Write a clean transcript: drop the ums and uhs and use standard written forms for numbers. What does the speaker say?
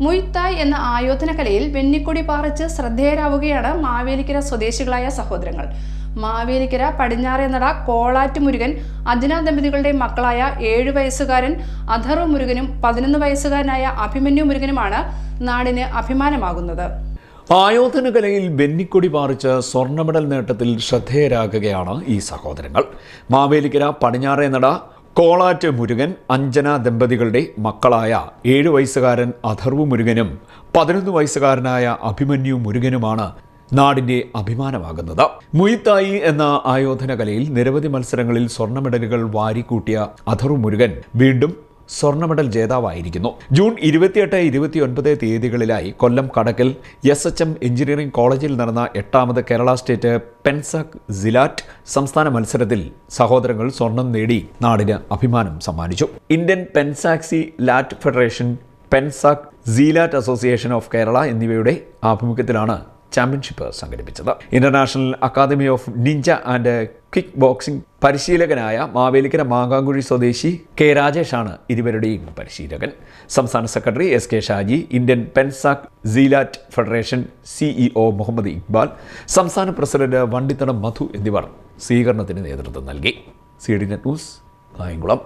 മുയ്ത്തായ് എന്ന ആയോധന കലയിൽ വെന്നിക്കൊടി പാറിച്ച് ശ്രദ്ധേയരാവുകയാണ് മാവേലിക്കര സ്വദേശികളായ സഹോദരങ്ങൾ. മാവേലിക്കര പടിഞ്ഞാറേനട കോളാറ്റ് മുരുകൻ അജ്ന ദമ്പതികളുടെ മക്കളായ 7 വയസ്സുകാരൻ അഥർവ് മുരുകനും 11 വയസ്സുകാരനായ അഭിമന്യു മുരുകനുമാണ് നാടിന് അഭിമാനമാകുന്നത്. ആയോധന കലയിൽ വെന്നിക്കൊടി പാറിച്ച് സ്വർണ്ണ മെഡൽ നേട്ടത്തിൽ ശ്രദ്ധേയരാകുകയാണ് ഈ സഹോദരങ്ങൾ. മാവേലിക്കര പടിഞ്ഞാറേനട കോളാറ്റ് മുരുകൻ അഞ്ജന ദമ്പതികളുടെ മക്കളായ 7 വയസ്സുകാരൻ അഥർവ് മുരുകനും 11 വയസ്സുകാരനായ അഭിമന്യു മുരുകനുമാണ് നാടിന്റെ അഭിമാനമാകുന്നത്. മുയ്ത്തായി എന്ന ആയോധന കലയിൽ നിരവധി മത്സരങ്ങളിൽ സ്വർണ്ണ മെഡലുകൾ വാരിക്കൂട്ടിയ അഥർവ് മുരുകൻ വീണ്ടും സ്വർണ്ണ മെഡൽ ജേതാവായിരിക്കുന്നു. ജൂൺ 28, 29 തീയതികളിലായി കൊല്ലം കടക്കൽ SHM എഞ്ചിനീയറിംഗ് കോളേജിൽ നടന്ന 8ാമത് കേരള സ്റ്റേറ്റ് പെൻസാക് സിലാറ്റ് സംസ്ഥാന മത്സരത്തിൽ സഹോദരങ്ങൾ സ്വർണം നേടി നാടിന് അഭിമാനം സമ്മാനിച്ചു. Indian pencak silat federation, pencak silat association of Kerala എന്നിവയുടെ ആഭിമുഖ്യത്തിലാണ് ചാമ്പ്യൻഷിപ്പ് സംഘടിപ്പിച്ചത്. International academy of ninja and kick boxing പരിശീലകനായ മാവേലിക്കര മാങ്ങാങ്കുഴി സ്വദേശി K. രാജേഷാണ് ഇരുവരുടെയും പരിശീലകൻ. സംസ്ഥാന secretary SK Shaji, Indian pencak silat federation CEO Muhammad Iqbal, സംസ്ഥാന പ്രസിഡന്റ് വണ്ടിത്തടം മധു എന്നിവർ സ്വീകരണത്തിന് നേതൃത്വം നൽകി. CDNet news, Kayamkulam.